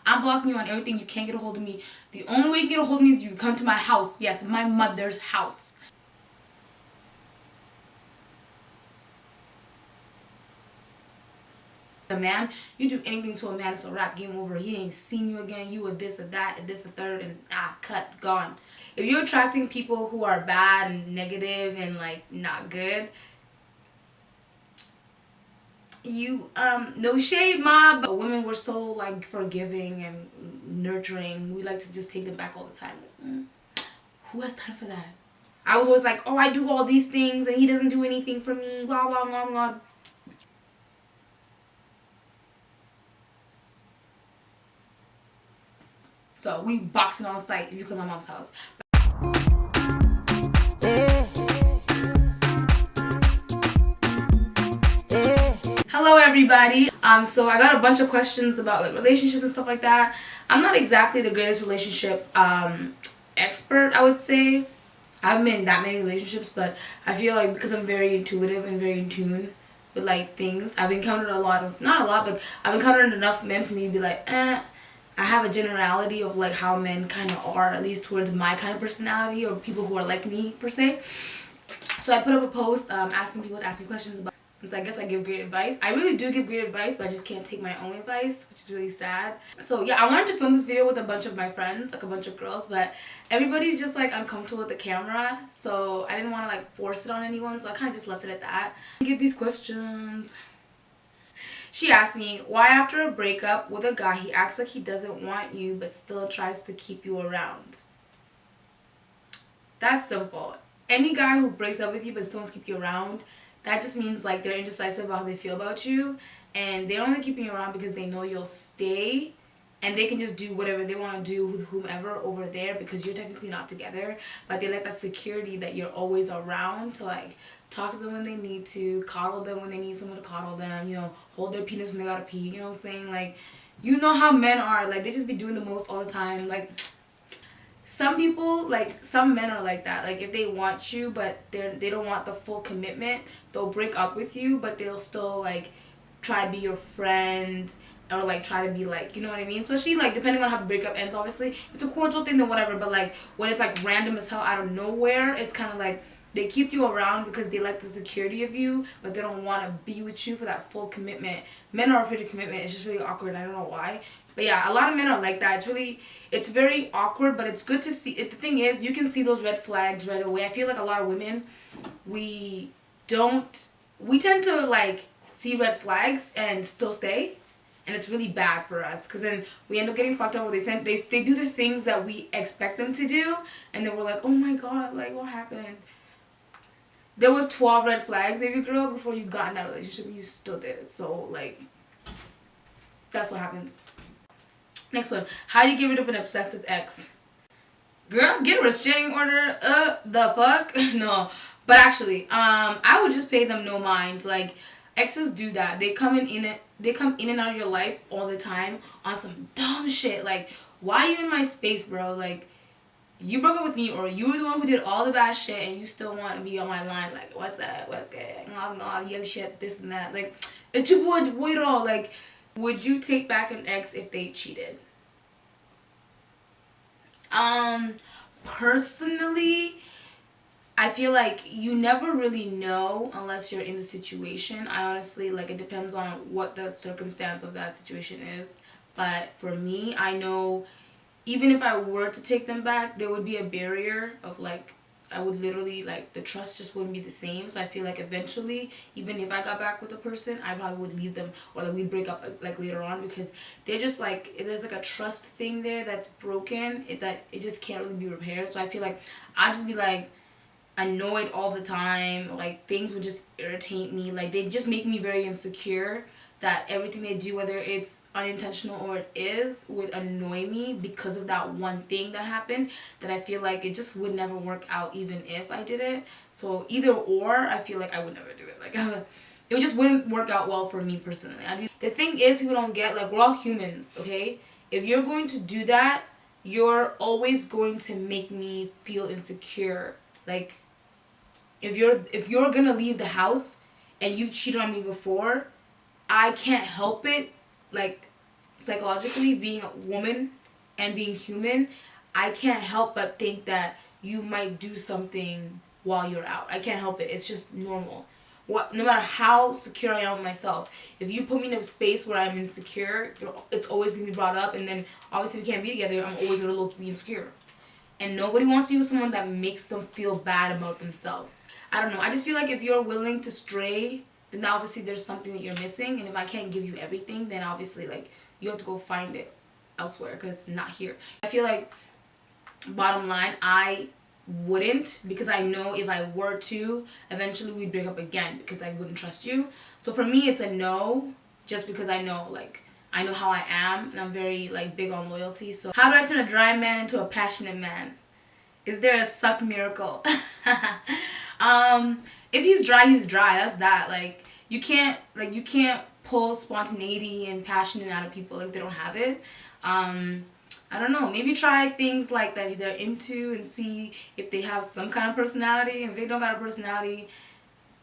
I'm blocking you on everything. You can't get a hold of me. The only way you can get a hold of me is you come to my house. Yes, my mother's house. A man, you do anything to a man, it's a wrap, game over. He ain't seen you again. You were this or that, and this or third, and cut, gone. If you're attracting people who are bad and negative and like not good, you no shade, ma, but women were so like forgiving and nurturing. We like to just take them back all the time. Like, who has time for that? I was always like, oh, I do all these things and he doesn't do anything for me, blah blah blah blah. So we boxing on site if you come to my mom's house. Hello everybody. So I got a bunch of questions about like relationships and stuff like that. I'm not exactly the greatest relationship expert, I would say. I haven't been in that many relationships, but I feel like because I'm very intuitive and very in tune with like things, I've encountered a lot of, not a lot, but I've encountered enough men for me to be like, I have a generality of like how men kind of are, at least towards my kind of personality or people who are like me per se. So I put up a post asking people to ask me questions about, since I guess I give great advice. I really do give great advice, but I just can't take my own advice, which is really sad. So yeah, I wanted to film this video with a bunch of my friends, like a bunch of girls, but everybody's just like uncomfortable with the camera, so I didn't want to like force it on anyone, so I kind of just left it at that. I get these questions. She asked me, why after a breakup with a guy, he acts like he doesn't want you but still tries to keep you around? That's simple. Any guy who breaks up with you but still wants to keep you around, that just means like they're indecisive about how they feel about you, and they're only keeping you around because they know you'll stay and they can just do whatever they want to do with whomever over there because you're technically not together, but they like that security that you're always around to like talk to them when they need to, coddle them when they need someone to coddle them, you know, hold their penis when they gotta pee, you know what I'm saying? Like, you know how men are, like they just be doing the most all the time. Like some people, like some men are like that. Like if they want you but they don't want the full commitment, they'll break up with you but they'll still like try to be your friend or like try to be like, you know what I mean? Especially like depending on how the breakup ends, obviously. If it's a cordial thing then whatever, but like when it's like random as hell out of nowhere, it's kind of like they keep you around because they like the security of you, but they don't want to be with you for that full commitment. Men are afraid of commitment. It's just really awkward. I don't know why. But yeah, a lot of men are like that. It's very awkward, but it's good to see. The thing is, you can see those red flags right away. I feel like a lot of women, we tend to like see red flags and still stay. And it's really bad for us because then we end up getting fucked up where they do the things that we expect them to do, and then we're like, oh my god, like what happened? There was 12 red flags, baby girl, before you got in that relationship and you still did it. So like, that's what happens. Next one. How do you get rid of an obsessive ex? Girl, get a restraining order. The fuck? No. But actually, I would just pay them no mind. Like, exes do that. They come in and out of your life all the time on some dumb shit. Like, why are you in my space, bro? Like, you broke up with me, or you were the one who did all the bad shit and you still want to be on my line. Like, what's that? What's good? Nah, yellow shit, this and that. Like, it's your boy at all. Like, would you take back an ex if they cheated? Personally, I feel like you never really know unless you're in the situation. I honestly, like, it depends on what the circumstance of that situation is. But for me, I know even if I were to take them back, there would be a barrier of like, I would literally, like, the trust just wouldn't be the same. So I feel like eventually, even if I got back with a person, I probably would leave them, or like we'd break up like later on, because they're just like, there's like a trust thing there that's broken, that it just can't really be repaired. So I feel like I'd just be like annoyed all the time. Like things would just irritate me. Like they just make me very insecure, that everything they do, whether it's unintentional or it is, would annoy me because of that one thing that happened, that I feel like it just would never work out even if I did it. So either or, I feel like I would never do it. Like it just wouldn't work out well for me personally. The thing is, people don't get, like, we're all humans, okay? If you're going to do that, you're always going to make me feel insecure. Like if you're gonna leave the house and you've cheated on me before, I can't help it, like, psychologically, being a woman and being human, I can't help but think that you might do something while you're out. I can't help it. It's just normal. No matter how secure I am with myself, if you put me in a space where I'm insecure, it's always gonna be brought up, and then obviously we can't be together. I'm always gonna look to be insecure, and nobody wants to be with someone that makes them feel bad about themselves. I don't know. I just feel like if you're willing to stray, then obviously there's something that you're missing, and if I can't give you everything, then obviously like you have to go find it elsewhere because it's not here. I feel like, bottom line, I wouldn't, because I know if I were to, eventually we'd break up again because I wouldn't trust you. So for me, it's a no, just because I know, like, I know how I am, and I'm very like big on loyalty. So how do I turn a dry man into a passionate man? Is there a suck miracle? If he's dry, he's dry. That's that. Like you can't pull spontaneity and passion out of people if they don't have it. I don't know, maybe try things like that they're into and see if they have some kind of personality. And if they don't got a personality,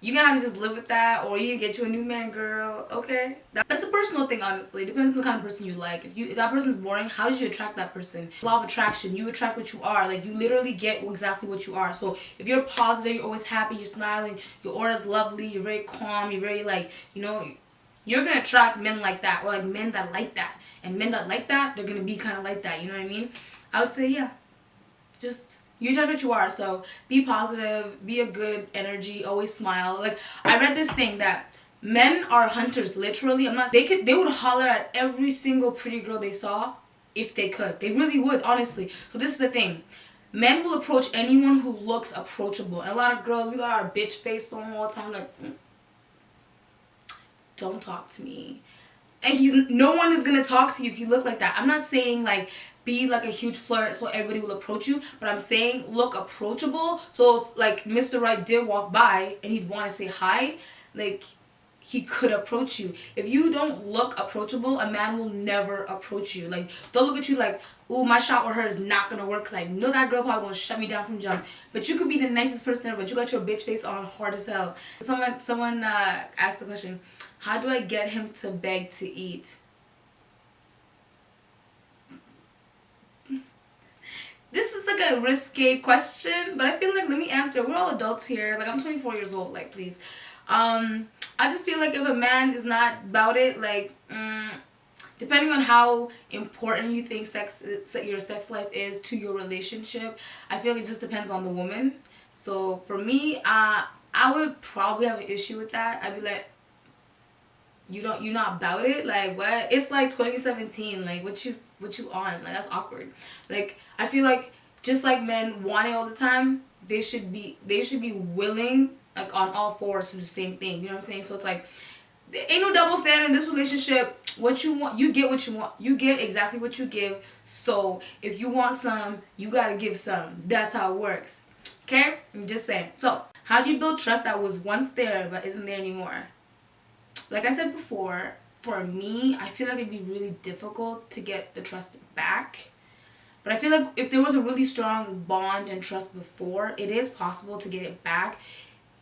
you're gonna have to just live with that, or you get you a new man, girl. Okay, that's a personal thing, honestly. It depends on the kind of person you like. If that person's boring, how did you attract that person? Law of attraction, you attract what you are. Like, you literally get exactly what you are. So if you're positive, you're always happy, you're smiling, your aura's lovely, you're very calm, you're very, like, you know, you're gonna attract men like that, or like men that like that. And men that like that, they're gonna be kind of like that, you know what I mean? I would say, yeah, just you judge what you are. So be positive, be a good energy, always smile. Like, I read this thing that men are hunters, literally. They would holler at every single pretty girl they saw if they could. They really would, honestly. So this is the thing. Men will approach anyone who looks approachable. And a lot of girls, we got our bitch face on all the time, like, don't talk to me. And no one is gonna talk to you if you look like that. I'm not saying like be like a huge flirt so everybody will approach you, but I'm saying look approachable. So if like Mr. Right did walk by and he'd want to say hi, like he could approach you. If you don't look approachable, a man will never approach you. Like, they'll look at you like, ooh, my shot with her is not gonna work because I know that girl probably gonna shut me down from jump. But you could be the nicest person ever, but you got your bitch face on hard as hell. Someone asked the question, how do I get him to beg to eat? This is like a risque question, but I feel like, let me answer. We're all adults here. Like, I'm 24 years old, like, please. I just feel like if a man is not about it, like, depending on how important you think your sex life is to your relationship, I feel like it just depends on the woman. So for me, I would probably have an issue with that. I'd be like, you're not about it, like, what? It's like 2017, like, what you on? Like, that's awkward. Like, I feel like just like men want it all the time, they should be willing, like, on all fours to do the same thing. You know what I'm saying? So it's like, there ain't no double standard in this relationship. What you want, you get what you want. You get exactly what you give. So if you want some, you gotta give some. That's how it works. Okay? I'm just saying. So how do you build trust that was once there but isn't there anymore? Like I said before, for me, I feel like it'd be really difficult to get the trust back. But I feel like if there was a really strong bond and trust before, it is possible to get it back.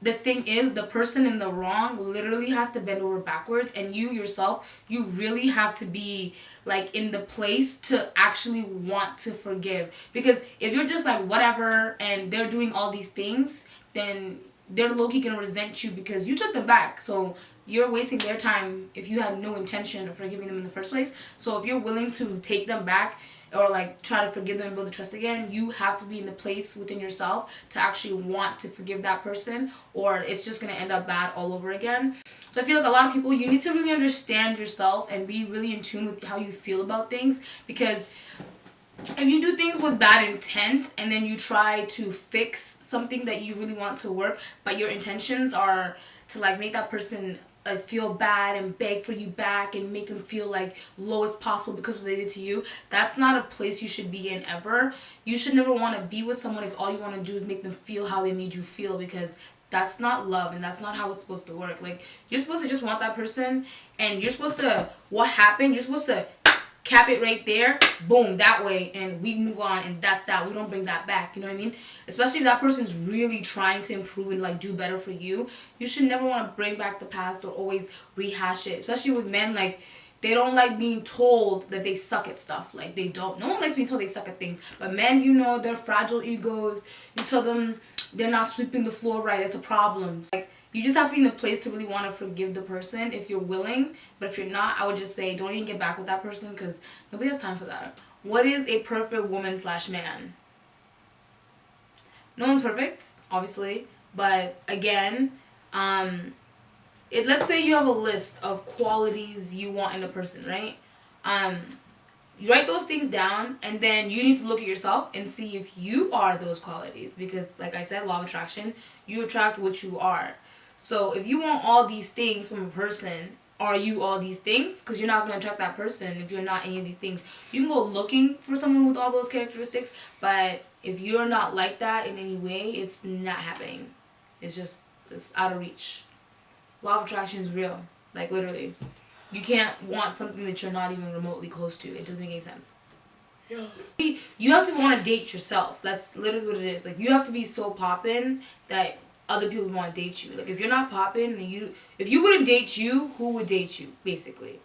The thing is, the person in the wrong literally has to bend over backwards, and you yourself, you really have to be like in the place to actually want to forgive. Because if you're just like whatever and they're doing all these things, then they're low-key gonna resent you because you took them back. So you're wasting their time if you had no intention of forgiving them in the first place. So if you're willing to take them back or like try to forgive them and build the trust again, you have to be in the place within yourself to actually want to forgive that person, or it's just going to end up bad all over again. So I feel like a lot of people, you need to really understand yourself and be really in tune with how you feel about things, because if you do things with bad intent and then you try to fix something that you really want to work, but your intentions are to like make that person feel bad and beg for you back and make them feel like low as possible because of what they did to you, that's not a place you should be in ever. You should never want to be with someone if all you want to do is make them feel how they made you feel, because that's not love and that's not how it's supposed to work. Like, you're supposed to just want that person, and you're supposed to, what happened, you're supposed to cap it right there, boom, that way, and we move on, and that's that. We don't bring that back, you know what I mean? Especially if that person's really trying to improve and like do better for you. You should never want to bring back the past or always rehash it. Especially with men, like, they don't like being told that they suck at stuff. Like, they don't. No one likes being told they suck at things. But men, you know, they're fragile egos. You tell them they're not sweeping the floor right, it's a problem. Like, you just have to be in the place to really want to forgive the person if you're willing. But if you're not, I would just say don't even get back with that person because nobody has time for that. What is a perfect woman/man? No one's perfect, obviously. But again, let's say you have a list of qualities you want in a person, right? You write those things down, and then you need to look at yourself and see if you are those qualities. Because, like I said, law of attraction, you attract what you are. So if you want all these things from a person, are you all these things? Because you're not going to attract that person if you're not any of these things. You can go looking for someone with all those characteristics, but if you're not like that in any way, it's not happening. It's out of reach. Law of attraction is real. Like, literally. You can't want something that you're not even remotely close to. It doesn't make any sense. Yeah. You have to want to date yourself. That's literally what it is. Like, you have to be so poppin' that other people want to date you. Like, if you're not poppin', if you wouldn't date you, who would date you, basically?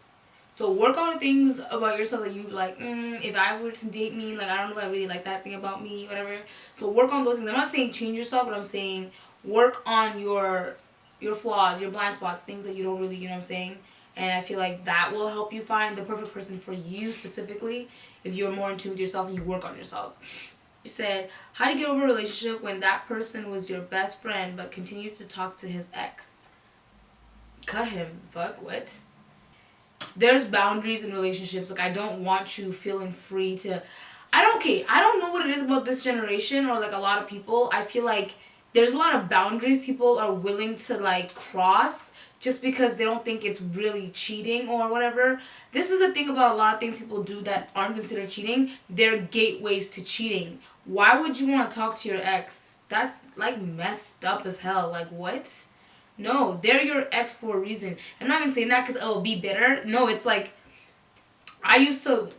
So work on the things about yourself that you like, if I were to date me, like, I don't know if I really like that thing about me, whatever. So work on those things. I'm not saying change yourself, but I'm saying work on your flaws, your blind spots, things that you don't really, you know what I'm saying? And I feel like that will help you find the perfect person for you specifically if you're more in tune with yourself and you work on yourself. She said, how to get over a relationship when that person was your best friend but continued to talk to his ex. Cut him. Fuck, what? There's boundaries in relationships. Like, I don't want you feeling free to... I don't know what it is about this generation or, like, a lot of people. I feel like there's a lot of boundaries people are willing to, like, cross just because they don't think it's really cheating or whatever. This is the thing about a lot of things people do that aren't considered cheating. They're gateways to cheating. Why would you want to talk to your ex? That's, like, messed up as hell. Like, what? No, they're your ex for a reason. I'm not even saying that because, oh, be bitter. No, it's like, I used to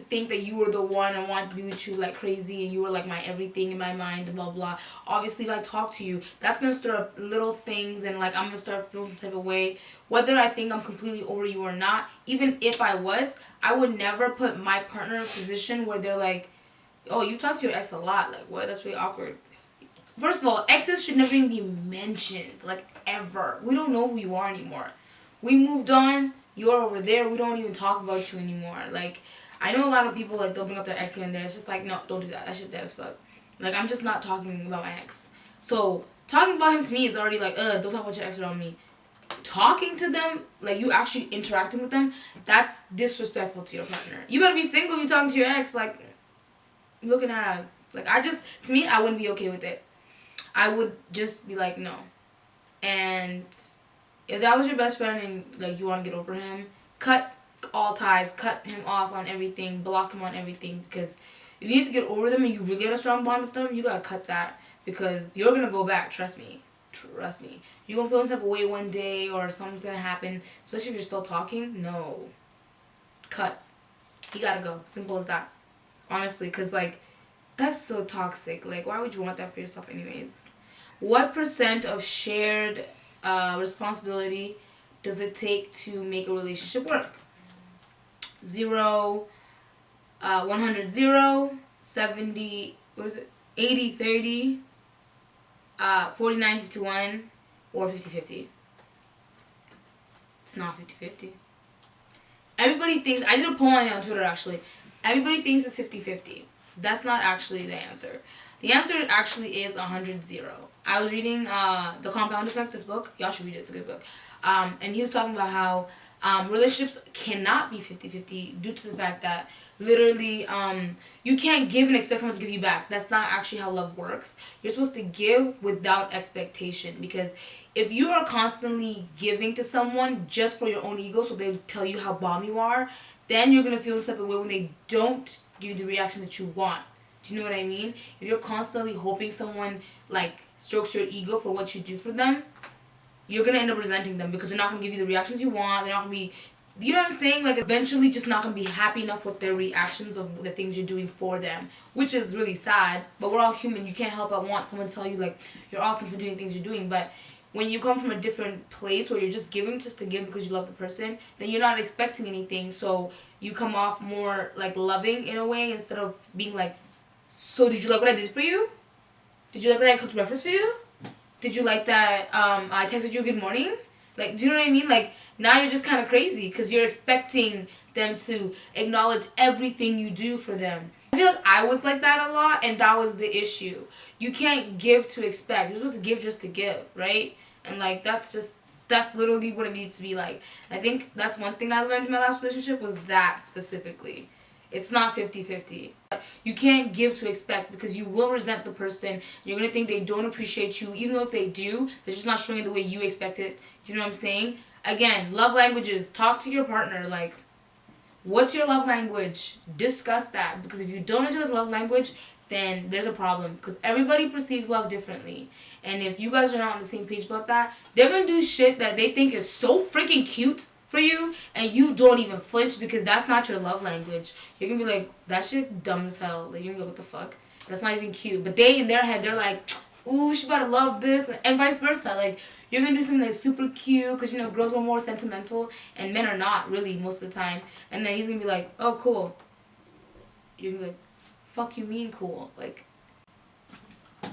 think that you were the one and wanted to be with you like crazy and you were like my everything in my mind, blah, blah. Obviously, if I talk to you, that's going to stir up little things and, like, I'm going to start feeling some type of way. Whether I think I'm completely over you or not, even if I was, I would never put my partner in a position where they're like, oh, you talk to your ex a lot. Like, what? That's really awkward. First of all, exes should never even be mentioned, like, ever. We don't know who you are anymore. We moved on. You're over there. We don't even talk about you anymore. Like, I know a lot of people, like, they'll bring up their ex here and there. It's just like, no, don't do that. That shit dead as fuck. Like, I'm just not talking about my ex. So, talking about him to me is already like, don't talk about your ex around me. Talking to them, like, you actually interacting with them, that's disrespectful to your partner. You better be single if you're talking to your ex, like, looking ass. Like, to me, I wouldn't be okay with it. I would just be like, no. And if that was your best friend and, like, you want to get over him, cut all ties, cut him off on everything, block him on everything. Because if you need to get over them and you really had a strong bond with them, you got to cut that. Because you're going to go back, trust me. Trust me. You're going to feel some type of way one day or something's going to happen. Especially if you're still talking. No. Cut. You got to go. Simple as that. Honestly, because, like, that's so toxic. Like, why would you want that for yourself anyways? What % of shared responsibility does it take to make a relationship work? 0, 100, 0, 70, what is it? 80, 30, 49, 51, or 50, 50. It's not 50, 50. Everybody thinks, I did a poll on it on Twitter actually. Everybody thinks it's 50, 50. That's not actually the answer. The answer actually is 100, 0. I was reading The Compound Effect, this book. Y'all should read it. It's a good book. And he was talking about how relationships cannot be 50-50 due to the fact that literally you can't give and expect someone to give you back. That's not actually how love works. You're supposed to give without expectation, because if you are constantly giving to someone just for your own ego so they tell you how bomb you are, then you're going to feel a separate way when they don't give you the reaction that you want. Do you know what I mean? If you're constantly hoping someone, like, strokes your ego for what you do for them, you're going to end up resenting them because they're not going to give you the reactions you want. They're not going to be, you know what I'm saying? Like, eventually just not going to be happy enough with their reactions of the things you're doing for them, which is really sad. But we're all human. You can't help but want someone to tell you, like, you're awesome for doing things you're doing. But when you come from a different place where you're just giving just to give because you love the person, then you're not expecting anything. So you come off more like loving in a way instead of being like, so did you like what I did for you? Did you like that I cooked breakfast for you? Did you like that I texted you good morning? Like, do you know what I mean? Like, now you're just kind of crazy because you're expecting them to acknowledge everything you do for them. I feel like I was like that a lot, and that was the issue. You can't give to expect. You're supposed to give just to give, right? And, like, that's literally what it needs to be like. I think that's one thing I learned in my last relationship was that specifically. It's not 50-50. You can't give to expect because you will resent the person. You're going to think they don't appreciate you. Even though if they do, they're just not showing it the way you expect it. Do you know what I'm saying? Again, love languages. Talk to your partner. Like, what's your love language? Discuss that. Because if you don't know the love language, then there's a problem. Because everybody perceives love differently. And if you guys are not on the same page about that, they're going to do shit that they think is so freaking cute for you, and you don't even flinch because that's not your love language. You're gonna be like, that shit dumb as hell. Like, you're gonna be like, what the fuck? That's not even cute. But they, in their head, they're like, ooh, she about to love this, and vice versa. Like, you're gonna do something that's super cute because, you know, girls are more sentimental and men are not, really, most of the time. And then he's gonna be like, oh, cool. You're gonna be like, fuck you mean cool? Like,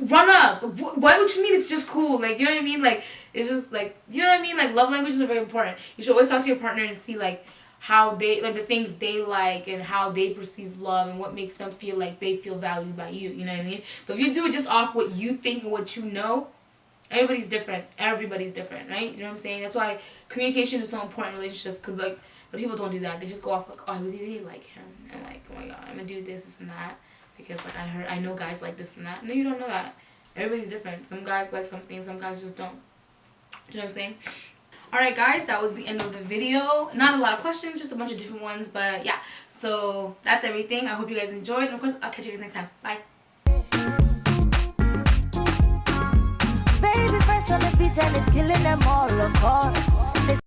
run up. What would you mean it's just cool? Like, you know what I mean? Like, it's just like, you know what I mean? Like, love languages are very important. You should always talk to your partner and see, like, how they, like, the things they like and how they perceive love and what makes them feel like they feel valued by you. You know what I mean? But if you do it just off what you think and what you know, everybody's different. Everybody's different, right? You know what I'm saying? That's why communication is so important in relationships. Cause, like, but people don't do that. They just go off like, oh, I really like him. And, like, oh my god, I'm gonna do this and that. Because, like, I know guys like this and that. No, you don't know that. Everybody's different. Some guys like something, some guys just don't. Do you know what I'm saying? Alright, guys, that was the end of the video. Not a lot of questions, just a bunch of different ones. But, yeah. So, that's everything. I hope you guys enjoyed. And, of course, I'll catch you guys next time. Bye. Baby, fresh on the beat and it's killing them all, of course.